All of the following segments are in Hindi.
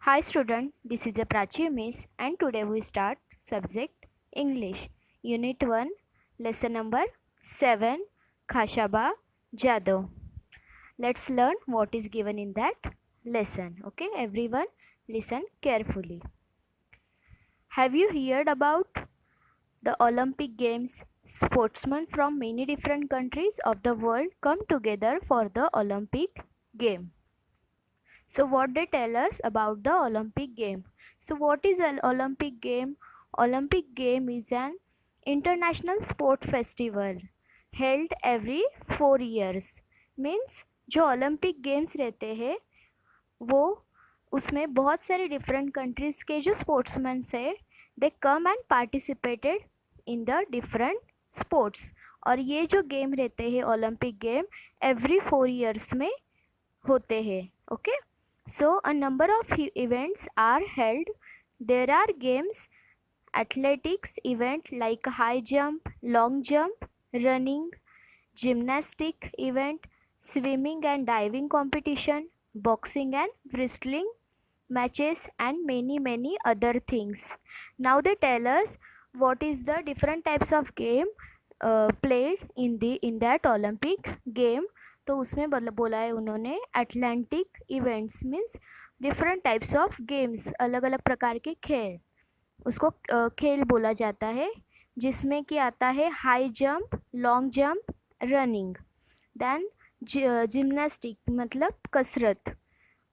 Hi student, this is a Prachi Miss and today we start subject English, Unit 1, lesson number 7, Khashaba Jadoo. Let's learn what is given in that lesson. Okay, everyone listen carefully. Have you heard about the Olympic Games? Sportsmen from many different countries of the world come together for the Olympic game. So what they tell us about the Olympic game. So what is an Olympic game? Olympic game is an international sport festival held every 4 years. Means जो ओलंपिक गेम्स रहते हैं वो उसमें बहुत सारे डिफरेंट कंट्रीज़ के जो स्पोर्ट्समैन है they come and participated in the different sports. और ये जो गेम रहते हैं ओलंपिक गेम एवरी 4 years में होते हैं. Okay. So a number of events are held. There are games, athletics event like high jump, long jump, running, gymnastic event, swimming and diving competition, boxing and wrestling matches and many other things. Now they tell us what is the different types of game played in that Olympic game. तो उसमें बोला है उन्होंने Atlantic events means different types of games, अलग अलग प्रकार के खेल, उसको खेल बोला जाता है जिसमें कि आता है high jump, long jump, running. Then gymnastic मतलब कसरत,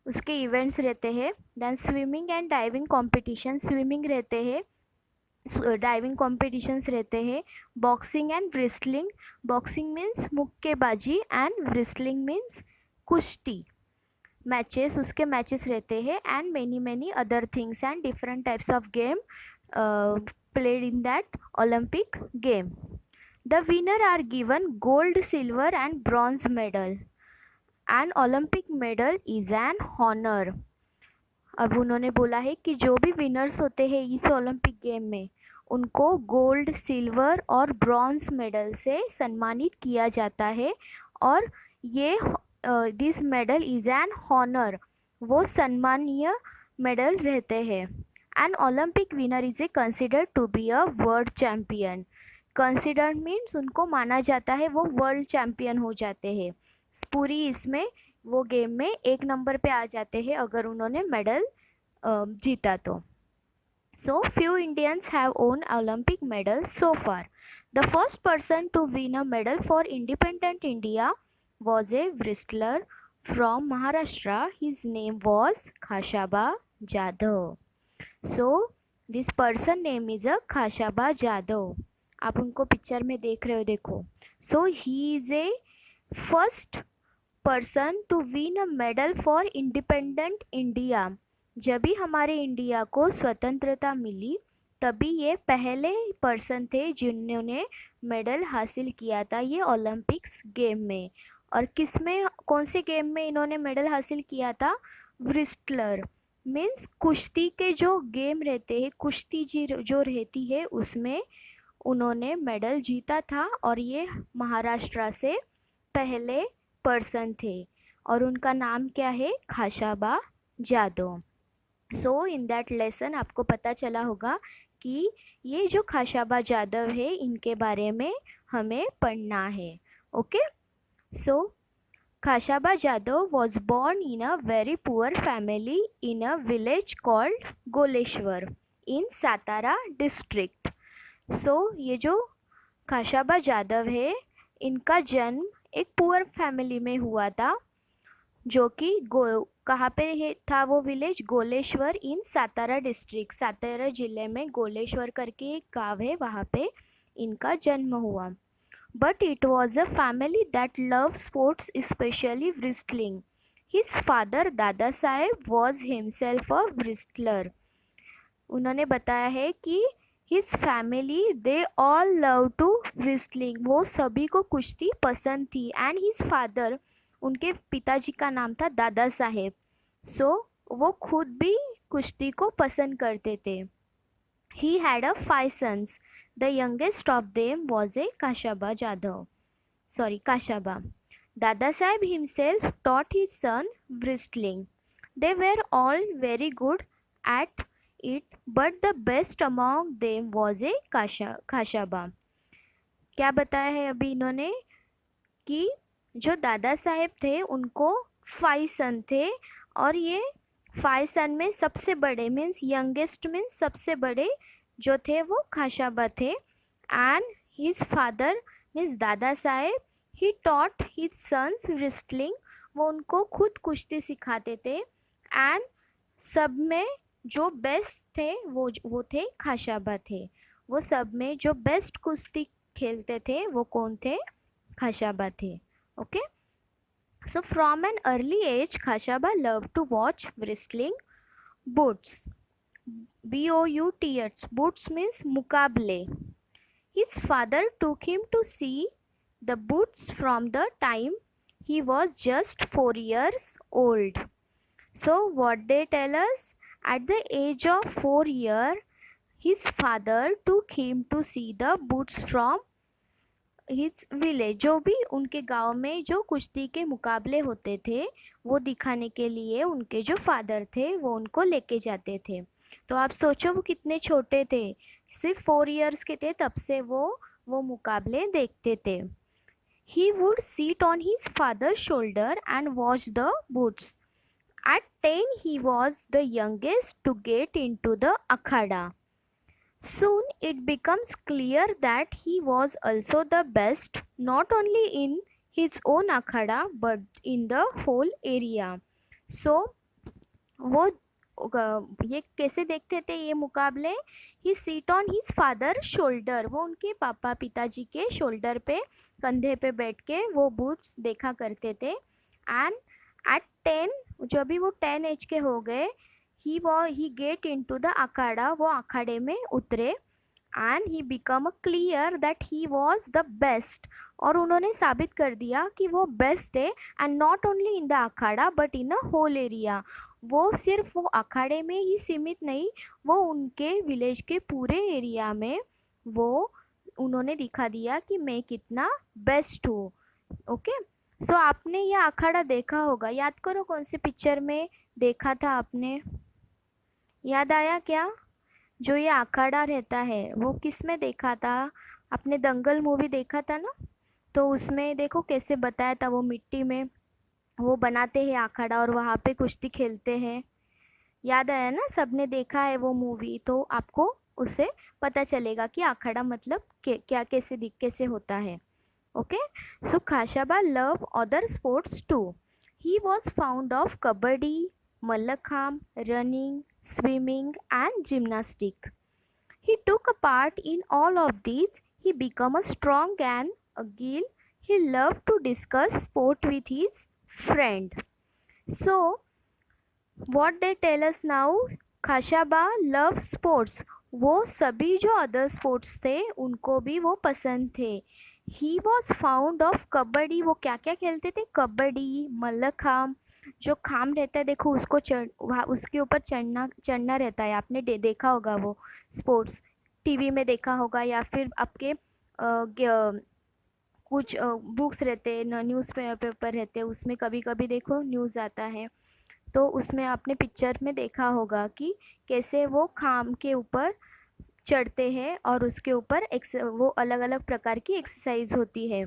उसके इवेंट्स रहते हैं. Then swimming and diving competition, swimming रहते हैं, डाइविंग कॉम्पिटिशन्स रहते हैं. Boxing and wrestling, boxing means मुक्केबाजी एंड व्रिस्टलिंग मीन्स कुश्ती मैचेस, उसके मैचेस रहते हैं. And many other things and different types of game played in that Olympic game. The winner are given gold, silver and bronze medal. An Olympic medal is an honor. अब उन्होंने बोला है कि जो भी विनर्स होते हैं इस ओलंपिक गेम में उनको गोल्ड, सिल्वर और ब्रॉन्ज मेडल से सम्मानित किया जाता है. और ये this medal is an honour, वो सम्मानीय मेडल रहते हैं. An Olympic winner is a considered to be a world champion. Considered means उनको माना जाता है वो वर्ल्ड चैम्पियन हो जाते हैं. पूरी इसमें वो गेम में 1 नंबर पे आ जाते हैं अगर उन्होंने मेडल जीता तो. So few Indians have won Olympic medals so far. The first person to win a medal for independent India was a wrestler from Maharashtra. His name was Khashaba Jadoo. So this person name is a Khashaba Jadoo. आप उनको पिक्चर में देख रहे हो, देखो. So he is a first person to win a medal for independent India. जब भी हमारे इंडिया को स्वतंत्रता मिली तभी ये पहले पर्सन थे जिन्होंने मेडल हासिल किया था ये ओलंपिक्स गेम में. और किस में, कौन से गेम में इन्होंने मेडल हासिल किया था? व्रिस्टलर मीन्स कुश्ती के जो गेम रहते हैं, कुश्ती जी जो रहती है उसमें उन्होंने मेडल जीता था. और ये महाराष्ट्र से पहले पर्सन थे और उनका नाम क्या है? खाशाबा जादव. सो इन दैट लेसन आपको पता चला होगा कि ये जो खाशाबा जादव है इनके बारे में हमें पढ़ना है. Okay. So Khashaba Jadhav was born in a very poor family in a village called Goleshwar in Satara district. So ये जो खाशाबा जादव है इनका जन्म एक पुअर फैमिली में हुआ था जो कि कहाँ पे था वो village? Goleshwar in Satara district, Satara जिले में गोलेश्वर करके एक गाँव है, वहाँ पे इनका जन्म हुआ. But it was a family that love sports specially wrestling. His father Dada Saheb was himself a व्रिस्टलर. उन्होंने बताया है कि his family they all love to wrestling, वो सभी को कुश्ती पसंद थी. एंड हिज फादर, उनके पिताजी का नाम था दादा साहेब. सो वो खुद भी कुश्ती को पसंद करते थे. He had a 5 sons. The youngest of them was a Khashaba Jadhav, sorry Khashaba. Dada Saheb himself taught his son wrestling. They were all very good at it, but the best among them was a Khashaba. क्या बताया है अभी इन्होंने कि जो दादा साहेब थे उनको 5 सन थे, और ये 5 सन में सबसे बड़े मीन्स यंगेस्ट मीन्स सबसे बड़े जो थे वो खाशाबा थे. And his father means Dada Saheb, he taught his sons रिस्टलिंग, वो उनको खुद कुश्ती सिखाते थे. एंड सब में जो बेस्ट थे वो थे खाशाबा थे. वो सब में जो बेस्ट कुश्ती खेलते थे वो कौन थे? खाशाबा थे. Okay, so from an early age Khashaba loved to watch wrestling bouts. B-O-U-T-S, bouts means मुकाबले. His father took him to see the bouts from the time he was just 4 years old. So what they tell us, at the age of 4 years, his father took him to see the bouts from his village. जो भी उनके गांव में जो कुश्ती के मुकाबले होते थे वो दिखाने के लिए उनके जो फादर थे वो उनको लेके जाते थे. तो आप सोचो वो कितने छोटे थे, सिर्फ 4 इयर्स के थे तब से वो मुकाबले देखते थे. He would sit on his father's shoulder and watch the bouts. At 10 he was the youngest to get into the akhada. Soon it becomes clear that he was also the best, not only in his own akhada but in the whole area. So वो ये कैसे देखते थे ये मुकाबले? He sit on his father shoulder, वो उनके पापा पिताजी के शोल्डर पे कंधे पे बैठ के वो बूट्स देखा करते थे. एंड एट 10, जब भी वो 10 एज के हो गए, he get into the akhara, वो अखाड़े में उतरे. And he become clear that he was the best, और उन्होंने साबित कर दिया कि वो बेस्ट है. And not only in the akhara but in a whole area. वो सिर्फ वो अखाड़े में ही सीमित नहीं, वो उनके विलेज के पूरे एरिया में वो उन्होंने दिखा दिया कि मैं कितना बेस्ट हूँ. ओके, सो आपने यह अखाड़ा देखा होगा, याद करो कौन से पिक्चर में देखा था आपने, याद आया क्या? जो ये अखाड़ा रहता है वो किस में देखा था आपने? दंगल मूवी देखा था ना, तो उसमें देखो कैसे बताया था, वो मिट्टी में वो बनाते हैं अखाड़ा और वहाँ पे कुश्ती खेलते हैं. याद आया ना? सबने देखा है वो मूवी, तो आपको उससे पता चलेगा कि अखाड़ा मतलब क्या कैसे होता है. Okay, so Khashaba love other sports too. He was found of kabaddi, mallakhamb, running, swimming and gymnastics. He took a part in all of these. He became a strong and agile. He loved to discuss sport with his friend. So, what they tell us now? Khashaba love sports. वो सभी जो अदर स्पोर्ट्स थे उनको भी वो पसंद थे. ही वॉज फाउंड ऑफ कबड्डी, वो क्या क्या खेलते थे? कबड्डी, मल्लखांब, जो खाम रहता है देखो उसको उसके ऊपर चढ़ना रहता है. आपने देखा होगा वो स्पोर्ट्स, टीवी में देखा होगा, या फिर आपके कुछ बुक्स रहते हैं, न्यूज़ पेपर रहते हैं, उसमें कभी कभी देखो न्यूज़ आता है, तो उसमें आपने पिक्चर में देखा होगा कि कैसे वो खाम के ऊपर चढ़ते हैं और उसके ऊपर वो अलग अलग प्रकार की एक्सरसाइज होती है.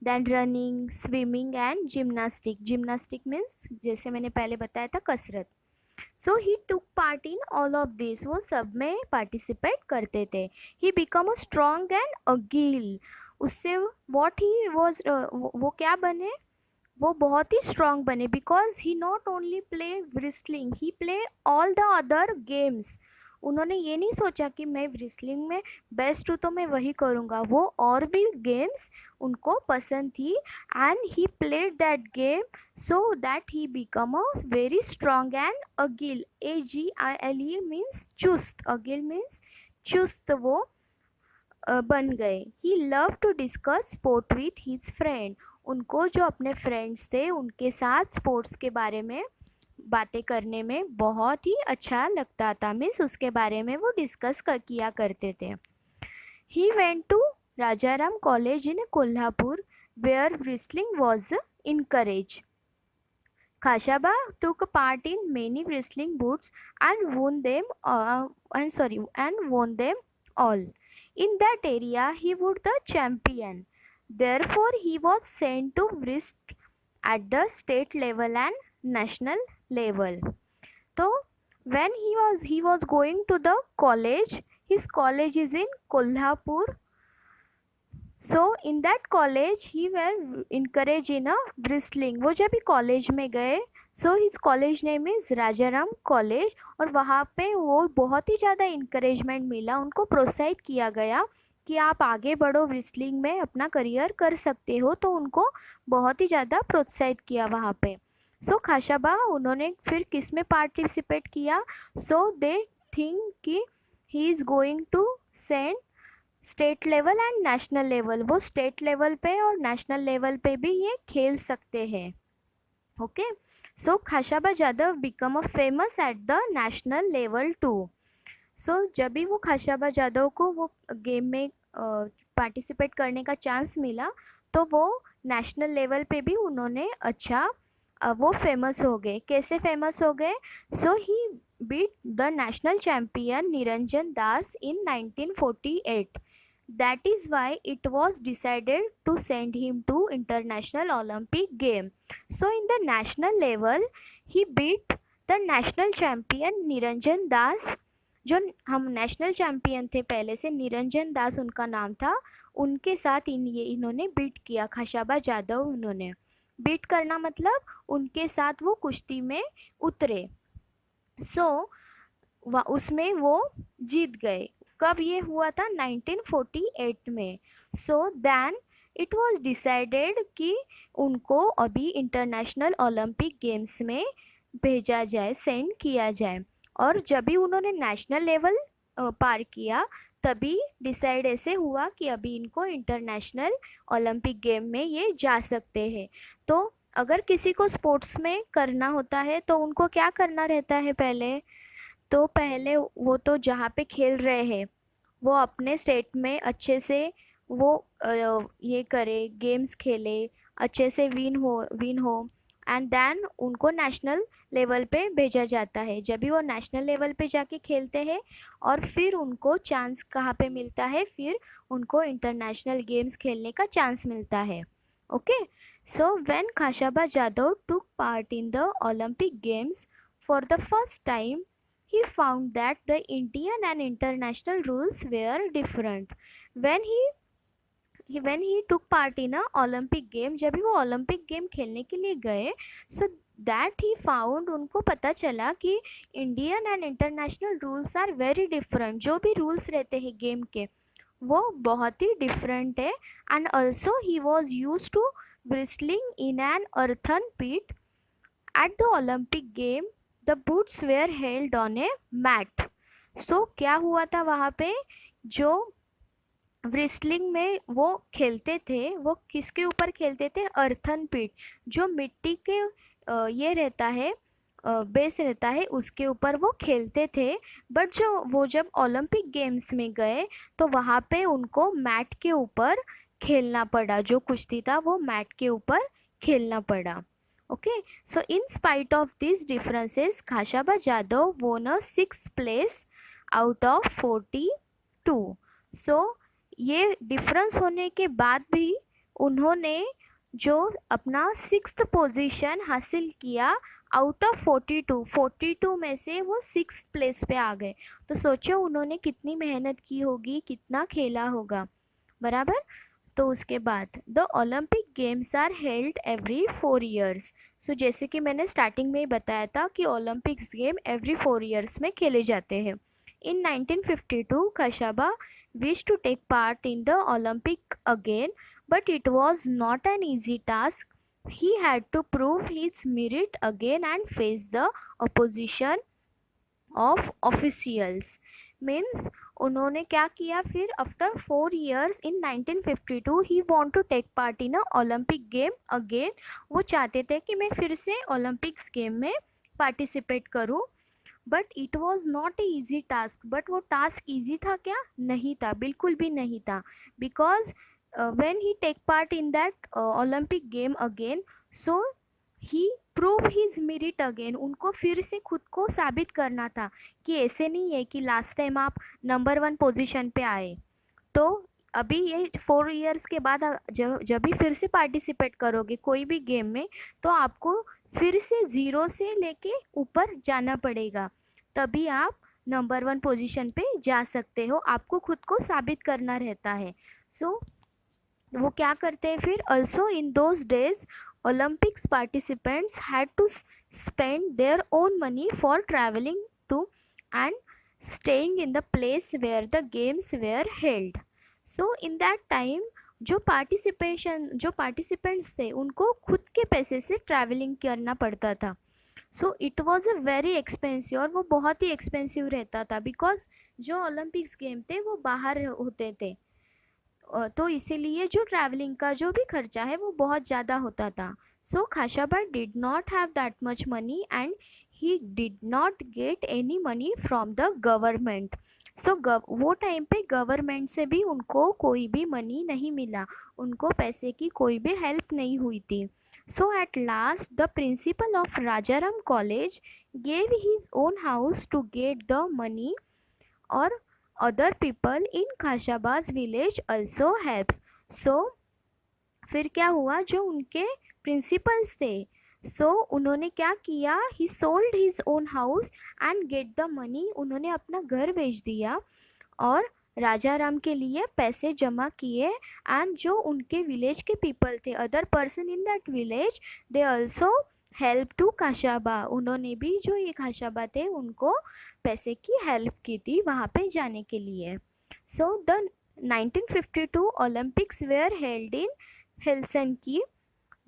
Then running, swimming and gymnastic. Gymnastic means जैसे मैंने पहले बताया था कसरत. So he took part in all of this, वो सब में पार्टिसिपेट करते थे. He become a strong and agile. उससे वॉट ही वॉज, वो क्या बने? वो बहुत ही स्ट्रॉन्ग बने. Because he not only play wrestling, he play all the other games. उन्होंने ये नहीं सोचा कि मैं रेसलिंग में बेस्ट हूँ तो मैं वही करूँगा, वो और भी गेम्स उनको पसंद थी. And he played that game so that he become a very strong and agile. AGILE means चुस्त, अगिल मीन्स चुस्त वो बन गए. He love to discuss sport with his friend. उनको जो अपने फ्रेंड्स थे उनके साथ स्पोर्ट्स के बारे में बातें करने में बहुत ही अच्छा लगता था. मीन्स उसके बारे में वो डिस्कस किया करते थे. He went to Rajaram College in Kolhapur where wrestling was encouraged. Khashaba took part in many wrestling bouts and won them all. In that area, he was the champion. Therefore, he was sent to wrest at the state level and national level. So, when he was going to the college, his college is in Kolhapur. So in that college he were encouraged in a wrestling. वो जब भी कॉलेज में गए, so his college name is Rajaram college, और वहाँ पे वो बहुत ही ज़्यादा इंकरेजमेंट मिला, उनको प्रोत्साहित किया गया कि आप आगे बढ़ो, wrestling में अपना करियर कर सकते हो, तो उनको बहुत ही ज़्यादा प्रोत्साहित किया वहाँ पे. सो खाशाबा उन्होंने फिर किस में पार्टिसिपेट किया? सो दे थिंक कि he is going to send state level and national level, वो स्टेट लेवल पे और नेशनल लेवल पे भी ये खेल सकते हैं. Okay, so Khashaba Jadhav become a famous at the national level too. So जब भी वो खाशाबा जादव को वो गेम में पार्टिसिपेट करने का चांस मिला, तो वो नेशनल लेवल पे भी उन्होंने अच्छा वो फेमस हो गए. कैसे फेमस हो गए? So he beat the national champion Niranjan Das in 1948. That is why it was decided to send him to International Olympic Game. So in the national level, he beat the national champion Niranjan Das. जो हम नेशनल चैम्पियन थे पहले से, निरंजन दास उनका नाम था, उनके साथ इन्होंने बीट किया. खाशाबा जादव उन्होंने बीट करना मतलब उनके साथ वो कुश्ती में उतरे. सो उसमें वो जीत गए. कब ये हुआ था? 1948 में. So then it was decided कि उनको अभी इंटरनेशनल ओलंपिक गेम्स में भेजा जाए, सेंड किया जाए. और जब भी उन्होंने नेशनल लेवल पार किया, तभी डिसाइड ऐसे हुआ कि अभी इनको इंटरनेशनल ओलंपिक गेम में ये जा सकते हैं. तो अगर किसी को स्पोर्ट्स में करना होता है तो उनको क्या करना रहता है पहले? तो पहले वो तो जहाँ पे खेल रहे हैं वो अपने स्टेट में अच्छे से वो ये करे, गेम्स खेले, अच्छे से विन हो एंड देन उनको नेशनल लेवल पे भेजा जाता है. जब भी वो नेशनल लेवल पे जाके खेलते हैं और फिर उनको चांस कहाँ पे मिलता है? फिर उनको इंटरनेशनल गेम्स खेलने का चांस मिलता है. Okay, so when Khashaba Jadhav took part in the Olympic games for the first time, he found that the Indian and international rules were different. When he took part in a Olympic game, जब भी वो ओलंपिक गेम खेलने के लिए गए, so that he found, उनको पता चला कि Indian and international rules are very different. जो भी रूल्स रहते हैं गेम के वो बहुत ही डिफरेंट है. And also he was use to wrestling in an earthen pit. At the Olympic game, the boots were held on a mat. So क्या हुआ था वहाँ पे? जो wrestling में वो खेलते थे वो किसके ऊपर खेलते थे? अर्थन पिट, जो मिट्टी के ये रहता है, बेस रहता है, उसके ऊपर वो खेलते थे. बट वो जब ओलंपिक गेम्स में गए तो वहाँ पे उनको मैट के ऊपर खेलना पड़ा. जो कुश्ती था वो मैट के ऊपर खेलना पड़ा. Okay, so in spite of these differences, Khashaba Jadhav won a 6th place out of 42. So ये डिफरेंस होने के बाद भी उन्होंने जो अपना 6th पोजीशन हासिल किया आउट ऑफ 42 में से वो 6th प्लेस पे आ गए. तो सोचो उन्होंने कितनी मेहनत की होगी, कितना खेला होगा, बराबर. तो उसके बाद the Olympic games are held every 4 years. So जैसे कि मैंने स्टार्टिंग में ही बताया था कि ओलंपिक्स गेम एवरी 4 ईयर्स में खेले जाते हैं. इन 1952 Khashaba wished to take part in the Olympic again, but it was not an easy task. He had to prove his merit again and face the opposition of officials. Means उन्होंने क्या किया फिर? After 4 years in 1952 he want to take part in Olympic game again. वो चाहते थे कि मैं फिर से ओलंपिक्स गेम में पार्टिसिपेट करूं. But it was not a easy task. But वो टास्क ईजी था क्या? नहीं था, बिल्कुल भी नहीं था. Because when he take part in that Olympic game again, so he prove his merit again, उनको फिर से खुद को साबित करना था कि ऐसे नहीं है कि लास्ट टाइम आप नंबर 1 पोजीशन पे आए, तो अभी ये 4 इयर्स के बाद जब भी फिर से पार्टिसिपेट करोगे कोई भी गेम में, तो आपको फिर से 0 से लेके ऊपर जाना पड़ेगा, तभी आप नंबर 1 पोजीशन पे जा सकते हो, आपको खुद को साबित करना रहता है। सो वो क्या करते हैं फिर, also in those days Olympics participants had to spend their own money for travelling to and staying in the place where the games were held. So in that time जो पार्टिसिपेंट्स थे उनको खुद के पैसे से ट्रैवलिंग करना पड़ता था। So it was a very expensive, और वो बहुत ही एक्सपेंसिव रहता था, बिकॉज जो ओलंपिक्स गेम थे वो बाहर होते थे, तो इसीलिए जो ट्रैवलिंग का जो भी खर्चा है वो बहुत ज़्यादा होता था। So Khashaba did not have that much money and he did not get any money from the government. So वो टाइम पे गवर्नमेंट से भी उनको कोई भी मनी नहीं मिला, उनको पैसे की कोई भी हेल्प नहीं हुई थी। So at last the principal of Rajaram college gave his own house to get the money, और other people in Khashaba's village also helps. So फिर क्या हुआ, जो उनके प्रिंसिपल्स थे, उन्होंने क्या किया, ही sold his own house and gate the money, उन्होंने अपना घर बेच दिया और राजा राम के लिए पैसे जमा किए, एंड जो उनके विलेज के पीपल थे, other person in that village, they also help to Khashaba, उन्होंने भी जो ये खाशाबा थे उनको पैसे की हेल्प की थी वहाँ पे जाने के लिए। So the 1952 Olympics were held in Helsinki.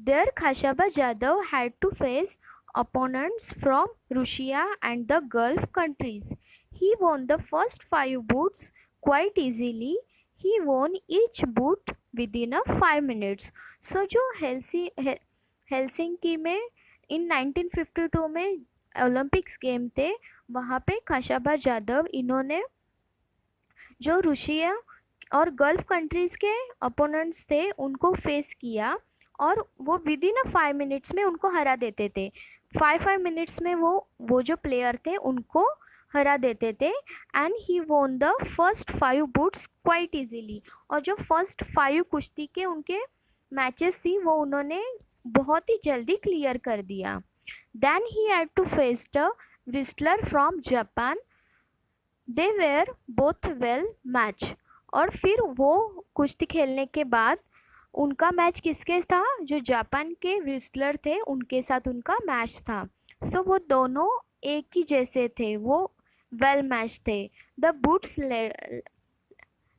There Khashaba Jadhav had to face opponents from Russia and the Gulf countries. He won the first 5 boots quite easily. He won each boot within a 5 minutes. So जो हेलसिंकी में इन 1952 में ओलंपिक्स गेम थे, वहाँ पे खाशाबा जादव इन्होंने जो रूसिया और गल्फ कंट्रीज़ के अपोनेंट्स थे उनको फेस किया, और वो विद इन 5 मिनट्स में उनको हरा देते थे। 5 मिनट्स में वो जो प्लेयर थे उनको हरा देते थे, and he won the first 5 boots quite easily, और जो फर्स्ट 5 कुश्ती के उनके मैचेस थी वो उन्होंने बहुत ही जल्दी क्लियर कर दिया। Then he had to face the wrestler from Japan, they were both well match, और फिर वो कुश्ती खेलने के बाद उनका मैच किसके था, जो जापान के रिस्टलर थे उनके साथ उनका मैच था। सो वो दोनों एक ही जैसे थे, वो वेल मैच थे। The boots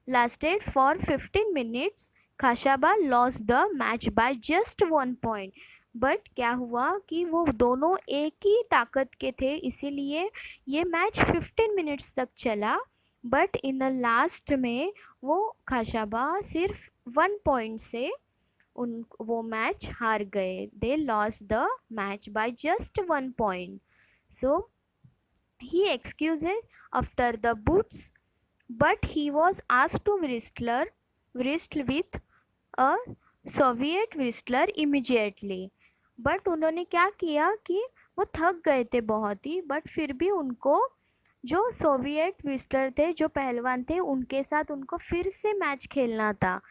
lasted for 15 minutes. Khashaba lost the match by just 1 point. But क्या हुआ कि वो दोनों एक ही ताकत के थे, इसीलिए ये मैच 15 मिनट्स तक चला, बट इन द लास्ट में वो खाशाबा सिर्फ 1 पॉइंट से वो मैच हार गए। They lost the match by just 1 point. So he excuses after the boots, but he was asked to wrestle with a Soviet wrestler immediately. But उन्होंने क्या किया कि वो थक गए थे बहुत ही, बट फिर भी उनको जो सोवियत विस्टर थे, जो पहलवान थे, उनके साथ उनको फिर से मैच खेलना था।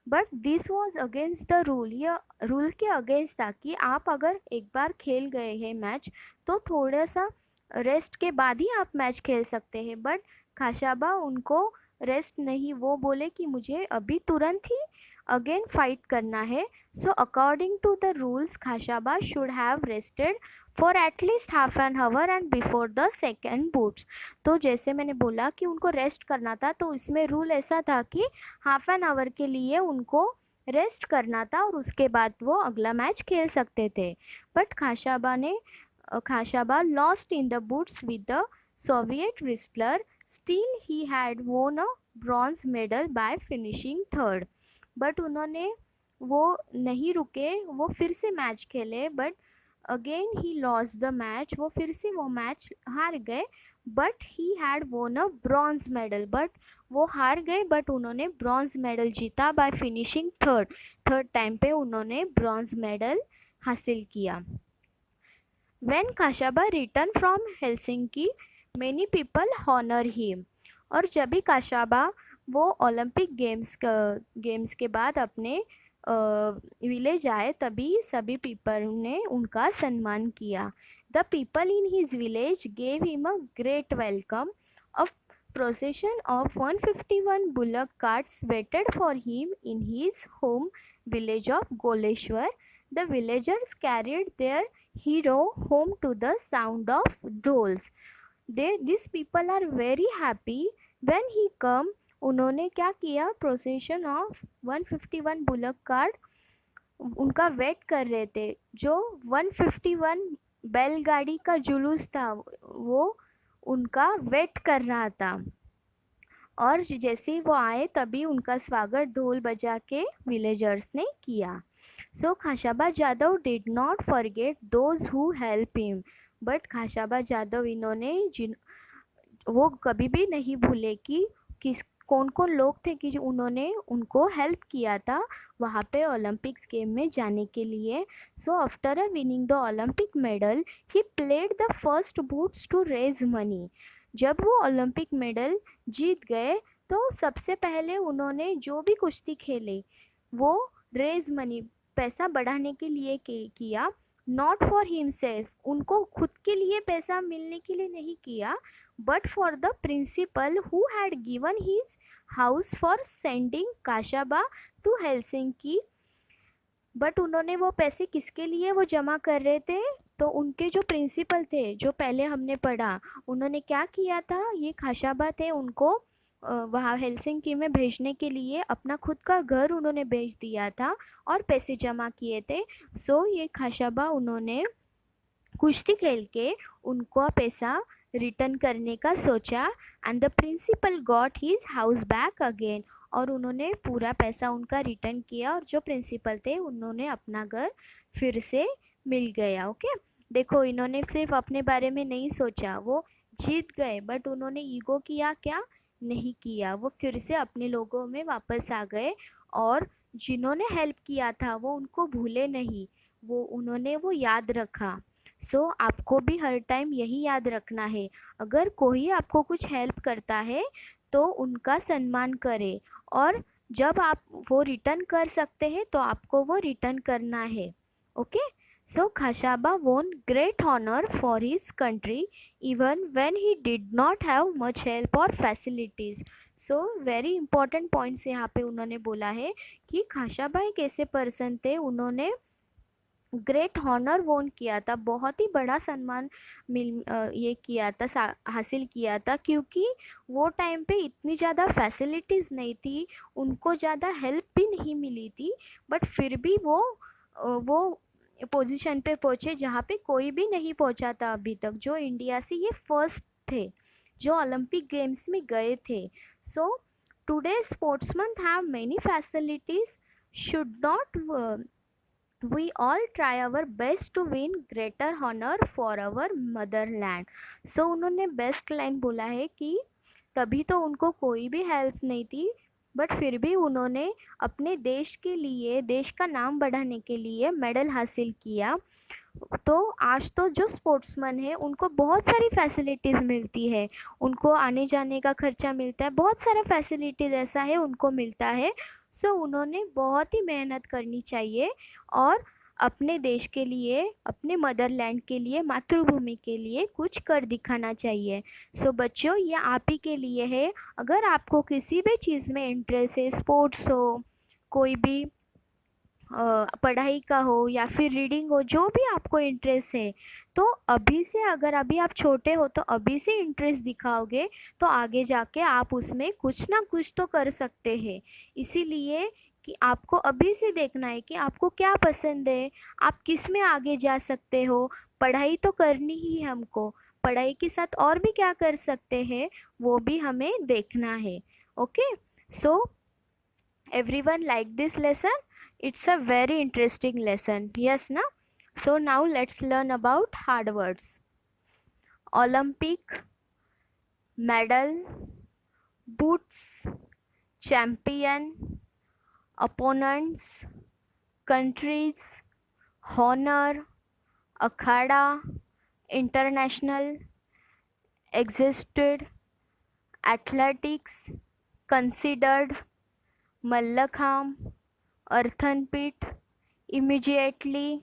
But this was against the rule, ये रूल के अगेंस्ट था कि आप अगर एक बार खेल गए हैं मैच तो थोड़ा सा रेस्ट के बाद ही आप मैच खेल सकते हैं। बट खाशाबा उनको रेस्ट नहीं, वो बोले कि मुझे अभी तुरंत ही अगेन फाइट करना है। So according to the rules Khashaba should have rested for at least half an hour and before the second bouts. तो जैसे मैंने बोला कि उनको रेस्ट करना था, तो इसमें रूल ऐसा था कि हाफ एन आवर के लिए उनको रेस्ट करना था और उसके बाद वो अगला मैच खेल सकते थे। But Khashaba lost in the boots with the Soviet wrestler. Still he had won a bronze medal by finishing third. But उन्होंने वो नहीं रुके, वो फिर से मैच खेले, but again he loss the match, वो फिर से वो मैच हार गए। बट ही हैड वोन अ ब्रॉन्ज मेडल, बट वो हार गए, बट उन्होंने ब्रॉन्ज मेडल जीता बाय फिनिशिंग थर्ड टाइम पे उन्होंने ब्रॉन्ज मेडल हासिल किया। When Kashaba returned from Helsinki, many people honor him. और जब भी काशाबा वो ओलंपिक गेम्स के बाद अपने विलेज आए तभी सभी पीपल ने उनका सम्मान किया. The people in his village gave him a great welcome. A procession of 151 bullock carts waited for him in his home village of Goleshwar. The villagers carried their hero home to the sound of dolls. These people are very happy when he come. उन्होंने क्या किया, प्रोसेशन ऑफ 151 बुलक कार्ड उनका वेट कर रहे थे. जो 151 बैलगाड़ी का जुलूस था वो उनका वेट कर रहा था. और जैसे ही वो आए तभी उनका स्वागत ढोल बजा के विलेजर्स ने किया. So Khashaba Jadhav did not forget those who help him. But Khashaba Jadhav इन्होंने वो कभी भी नहीं भूले कि किस कौन कौन लोग थे कि जो उन्होंने उनको हेल्प किया था वहाँ पे ओलंपिक्स गेम में जाने के लिए. So after a winning the Olympic medal he played the first bouts to raise money. जब वो ओलंपिक मेडल जीत गए तो सबसे पहले उन्होंने जो भी कुश्ती खेले वो रेज मनी पैसा बढ़ाने के लिए किया. नॉट फॉर हिमसेल्फ, उनको खुद के लिए पैसा मिलने के लिए नहीं किया, but for the principal who had given his house for sending Kashaba to Helsinki. But उन्होंने वो पैसे किसके लिए वो जमा कर रहे थे, तो उनके जो प्रिंसिपल थे जो पहले हमने पढ़ा उन्होंने क्या किया था, ये खाशाबा थे उनको वहाँ हेलसिंकी में भेजने के लिए अपना खुद का घर उन्होंने बेच दिया था और पैसे जमा किए थे. सो ये खाशाबा उन्होंने कुश्ती खेल के उनको पैसा रिटर्न करने का सोचा. And the principal got his house back again. और उन्होंने पूरा पैसा उनका रिटर्न किया और जो प्रिंसिपल थे उन्होंने अपना घर फिर से मिल गया. ओके देखो इन्होंने सिर्फ अपने बारे में नहीं सोचा, वो जीत गए बट उन्होंने ईगो किया क्या नहीं किया, वो फिर से अपने लोगों में वापस आ गए. और जिन्होंने हेल्प किया था वो उनको भूले नहीं, वो उन्होंने वो याद रखा. सो आपको भी हर टाइम यही याद रखना है, अगर कोई आपको कुछ हेल्प करता है तो उनका सम्मान करें. और जब आप वो रिटर्न कर सकते हैं तो आपको वो रिटर्न करना है. Okay so Khashaba won great honor for his country even when he did not have much help or facilities. So very important points यहाँ पे उन्होंने बोला है कि खाशाबा एक ऐसे पर्सन थे, उन्होंने ग्रेट हॉनर वोन किया था, बहुत ही बड़ा सम्मान ये किया था, हासिल किया था, क्योंकि वो टाइम पे इतनी ज़्यादा फैसिलिटीज़ नहीं थी, उनको ज़्यादा हेल्प भी नहीं मिली थी. बट फिर भी वो पोजीशन पे पहुँचे जहाँ पे कोई भी नहीं पहुँचा था अभी तक. जो इंडिया से ये फर्स्ट थे जो ओलंपिक गेम्स में गए थे. So today sportsman have many facilities, should not we all try our best to win greater honor for our motherland. सो उन्होंने बेस्ट लाइन बोला है कि तभी तो उनको कोई भी हेल्प नहीं थी बट फिर भी उन्होंने अपने देश के लिए, देश का नाम बढ़ाने के लिए मेडल हासिल किया. तो आज तो जो स्पोर्ट्समैन है उनको बहुत सारी फैसिलिटीज़ मिलती है, उनको आने जाने का खर्चा मिलता है, बहुत सारा फैसिलिटीज़ ऐसा है उनको मिलता है. सो उन्होंने बहुत ही मेहनत करनी चाहिए और अपने देश के लिए, अपने मदरलैंड के लिए, मातृभूमि के लिए कुछ कर दिखाना चाहिए. सो बच्चों ये आप ही के लिए है, अगर आपको किसी भी चीज़ में इंटरेस्ट है, स्पोर्ट्स हो, कोई भी पढ़ाई का हो या फिर रीडिंग हो, जो भी आपको इंटरेस्ट है, तो अभी से, अगर अभी आप छोटे हो तो अभी से इंटरेस्ट दिखाओगे तो आगे जाके आप उसमें कुछ ना कुछ तो कर सकते हैं. इसीलिए कि आपको अभी से देखना है कि आपको क्या पसंद है, आप किस में आगे जा सकते हो. पढ़ाई तो करनी ही है हमको, पढ़ाई के साथ और भी क्या कर सकते हैं वो भी हमें देखना है. Okay so everyone like this lesson, it's a very interesting lesson, yes na. So now let's learn about hard words. Olympic, medal, boots, champion, opponents, countries, honor, akhada, international, existed, athletics, considered, mallakham, earthen pit, immediately,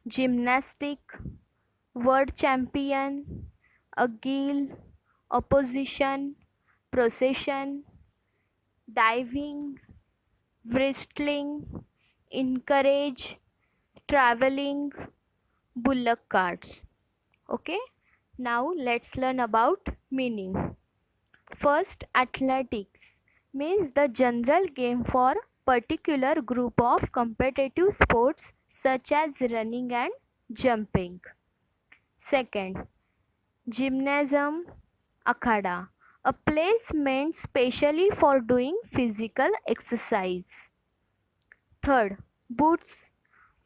gymnastic, world champion, a gill, opposition, procession, diving, wrestling, encourage, traveling, bullock carts. Okay, now let's learn about meaning. First, athletics means the general game for particular group of competitive sports such as running and jumping. Second, gymnasium, akhada, a place meant specially for doing physical exercise. Third, boots,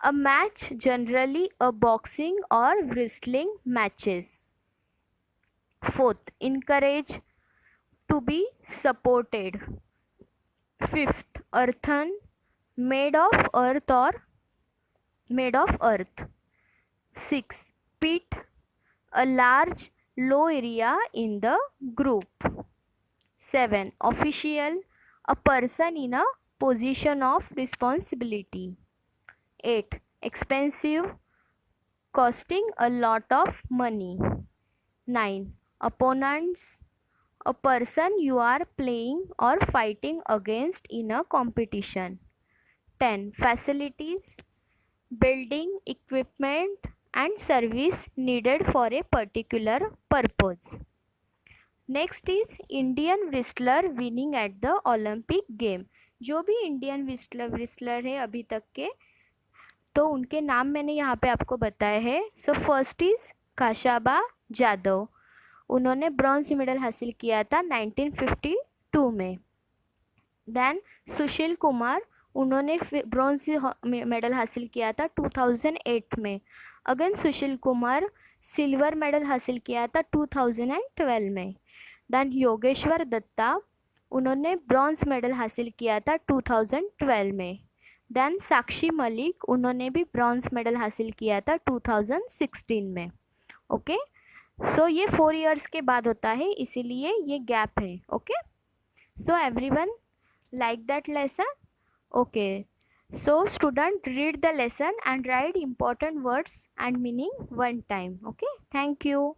a match, generally a boxing or wrestling matches. Fourth, encourage, to be supported. Fifth, earthen, made of earth or made of earth. Sixth, pit, a large low area in the group. 7. Official, a person in a position of responsibility. 8. Expensive, costing a lot of money. 9. Opponents, a person you are playing or fighting against in a competition. 10. Facilities, building, equipment and service needed for a particular purpose. Next is Indian wrestler winning at the Olympic game. जो भी इंडियन व्रिस्लर है अभी तक के, तो उनके नाम मैंने यहाँ पे आपको बताए हैं. सो फर्स्ट इज काशाबा जादव, उन्होंने ब्रॉन्ज मेडल हासिल किया था 1952 में. देन सुशील कुमार, उन्होंने ब्रॉन्ज मेडल हासिल किया था 2008 में. Again Sushil Kumar silver medal हासिल किया था 2012 में. देन योगेश्वर दत्ता, उन्होंने ब्रॉन्ज मेडल हासिल किया था 2012 में. देन साक्षी मलिक, उन्होंने भी ब्रॉन्ज मेडल हासिल किया था 2016 में. ओके, सो ये 4 इयर्स के बाद होता है, इसीलिए ये गैप है. Okay, so everyone like that lesson. Okay, so student, read the lesson and write important words and meaning one time. Okay, thank you.